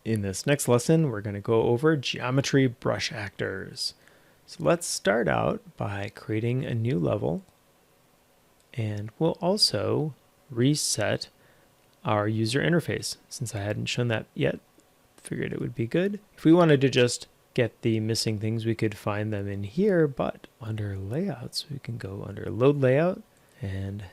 In this next lesson, we're going to go over geometry brush actors. So let's start out by creating a new level, and we'll also reset our user interface. Since I hadn't shown that yet, figured it would be good. If we wanted to just get the missing things, we could find them in here, but under layouts, we can go under load layout, and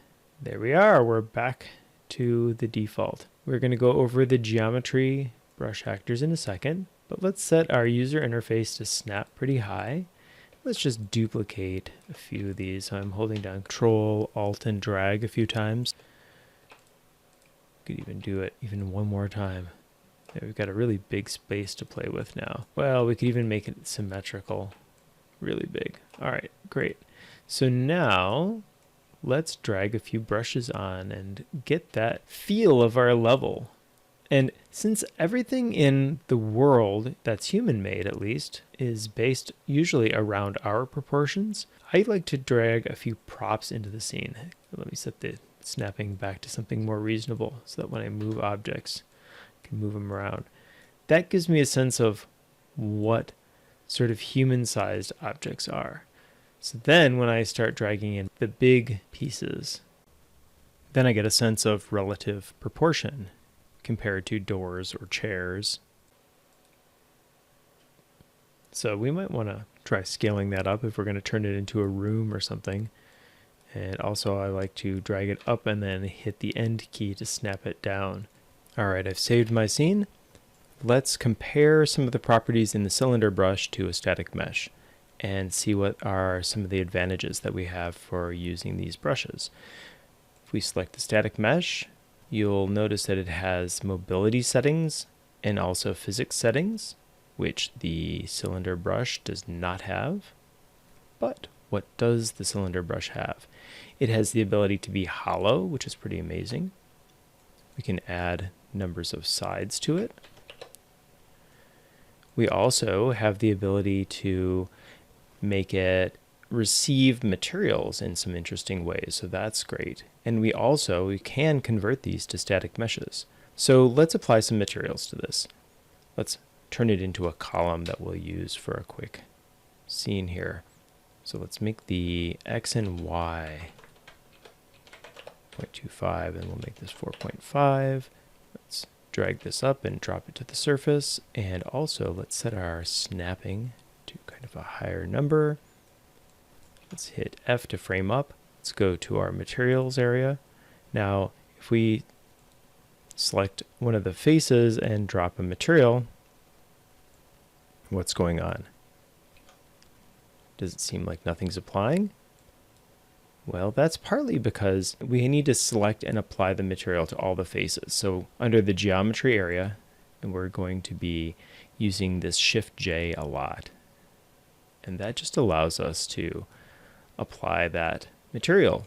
there we are. We're back to the default. We're going to go over the geometry brush actors in a second, but let's set our user interface to snap pretty high. Let's just duplicate a few of these. So I'm holding down Control, Alt, and drag a few times. Could even do it even one more time. There, we've got a really big space to play with now. Well, we could even make it symmetrical, really big. All right, great. So now let's drag a few brushes on and get that feel of our level. And since everything in the world that's human-made, at least, is based usually around our proportions, I like to drag a few props into the scene. Let me set the snapping back to something more reasonable so that when I move objects, I can move them around. That gives me a sense of what sort of human-sized objects are. So then when I start dragging in the big pieces, then I get a sense of relative proportion compared to doors or chairs. So we might want to try scaling that up if we're going to turn it into a room or something. And also I like to drag it up and then hit the end key to snap it down. All right, I've saved my scene. Let's compare some of the properties in the cylinder brush to a static mesh and see what are some of the advantages that we have for using these brushes. If we select the static mesh, you'll notice that it has mobility settings and also physics settings, which the cylinder brush does not have. But what does the cylinder brush have? It has the ability to be hollow, which is pretty amazing. We can add numbers of sides to it. We also have the ability to make it receive materials in some interesting ways, so that's great. And we can convert these to static meshes. So let's apply some materials to this. Let's turn it into a column that we'll use for a quick scene here. So let's make the X and Y 0.25, and we'll make this 4.5. Let's drag this up and drop it to the surface. And also let's set our snapping to kind of a higher number. Let's hit F to frame up. Let's go to our materials area. Now, if we select one of the faces and drop a material, what's going on? Does it seem like nothing's applying? Well, that's partly because we need to select and apply the material to all the faces. So under the geometry area, and we're going to be using this Shift J a lot. And that just allows us to apply that material.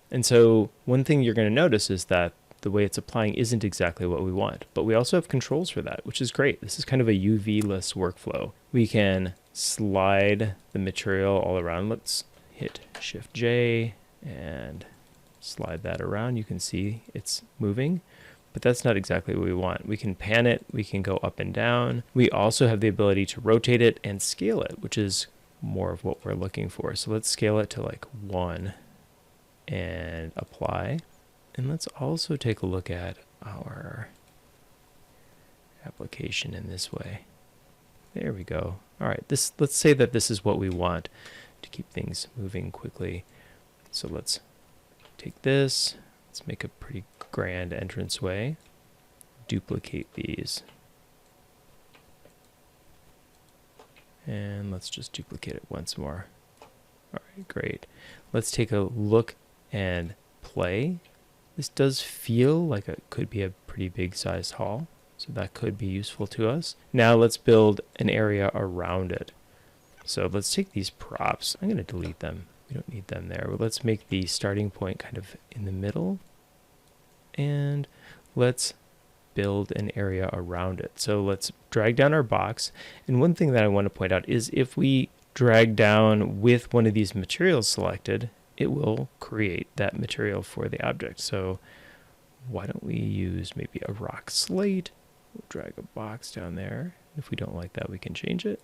And so one thing you're going to notice is that the way it's applying isn't exactly what we want, but we also have controls for that, which is great. This is kind of a UV-less workflow. We can slide the material all around. Let's hit Shift J and slide that around. You can see it's moving, but that's not exactly what we want. We can pan it, we can go up and down. We also have the ability to rotate it and scale it, which is more of what we're looking for. So let's scale it to like 1 and apply. And let's also take a look at our application in this way. There we go. All right, let's say that this is what we want to keep things moving quickly. So let's take this, let's make a pretty grand entranceway, duplicate these. And let's just duplicate it once more. All right, great. Let's take a look and play. This does feel like it could be a pretty big sized hall, so that could be useful to us. Now let's build an area around it. So let's take these props. I'm going to delete them. We don't need them there. But let's make the starting point kind of in the middle. And let's build an area around it. So let's drag down our box. And one thing that I want to point out is if we drag down with one of these materials selected, it will create that material for the object. So why don't we use maybe a rock slate We'll drag a box down there. If we don't like that, we can change it.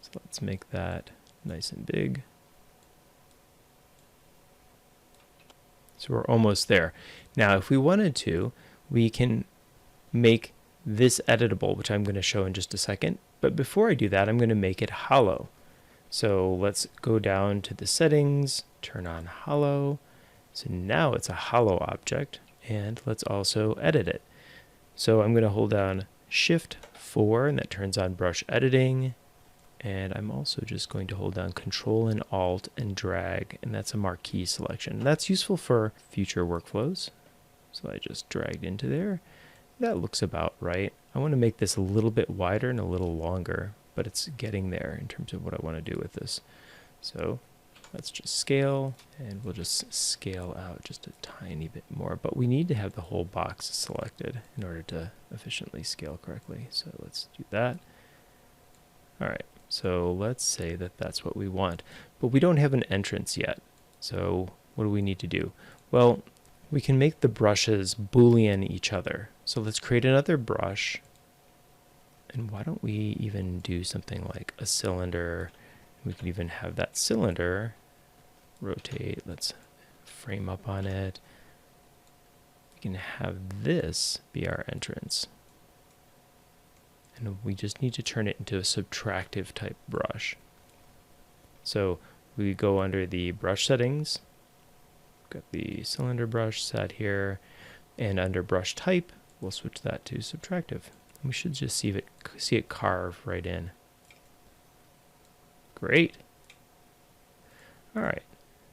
So let's make that nice and big. So we're almost there. Now, if we wanted to, we can make this editable, which I'm going to show in just a second. But before I do that, I'm going to make it hollow. So let's go down to the settings, turn on hollow. So now it's a hollow object, and let's also edit it. So I'm going to hold down Shift 4, and that turns on brush editing. And I'm also just going to hold down Control and Alt and drag, and that's a marquee selection. That's useful for future workflows. So I just dragged into there. That looks about right. I want to make this a little bit wider and a little longer, but it's getting there in terms of what I want to do with this. So let's just scale, and we'll just scale out just a tiny bit more. But we need to have the whole box selected in order to efficiently scale correctly. So let's do that. All right. So let's say that that's what we want, but we don't have an entrance yet. So what do we need to do? Well, we can make the brushes Boolean each other. So let's create another brush. And why don't we even do something like a cylinder? We can even have that cylinder rotate. Let's frame up on it. We can have this be our entrance. And we just need to turn it into a subtractive type brush. So we go under the brush settings, got the cylinder brush set here, and under brush type, we'll switch that to subtractive. We should just see it carve right in. Great. All right.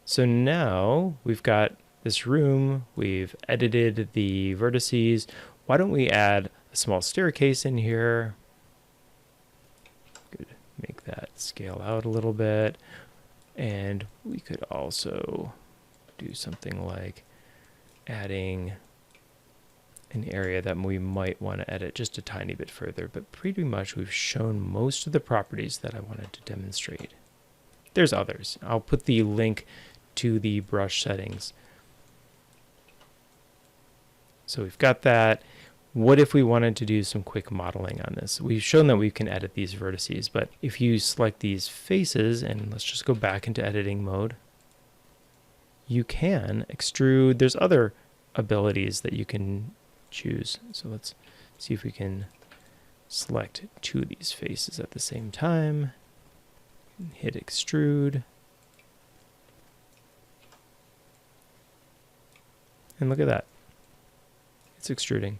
So now we've got this room, we've edited the vertices. Why don't we add a small staircase in here? Could make that scale out a little bit. And we could also do something like adding an area that we might want to edit just a tiny bit further, but pretty much we've shown most of the properties that I wanted to demonstrate. There's others. I'll put the link to the brush settings. So we've got that. What if we wanted to do some quick modeling on this? We've shown that we can edit these vertices, but if you select these faces, and let's just go back into editing mode, you can extrude. There's other abilities that you can choose. So let's see if we can select two of these faces at the same time. Hit extrude. And look at that. It's extruding.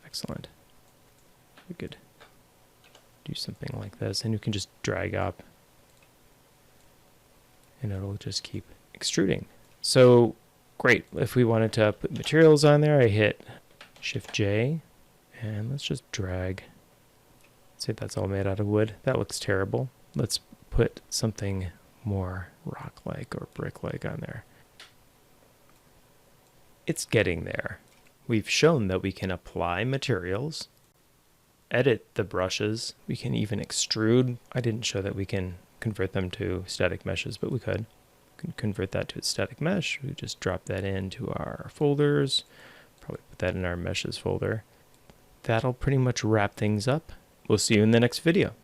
Excellent. We could do something like this, and you can just drag up, and it'll just keep extruding. So great. If we wanted to put materials on there, I hit Shift J, and let's just drag. Say that's all made out of wood. That looks terrible. Let's put something more rock-like or brick-like on there. It's getting there. We've shown that we can apply materials, edit the brushes. We can even extrude. I didn't show that we can convert them to static meshes, but we could. We can convert that to a static mesh. We just drop that into our folders. Probably put that in our meshes folder. That'll pretty much wrap things up. We'll see you in the next video.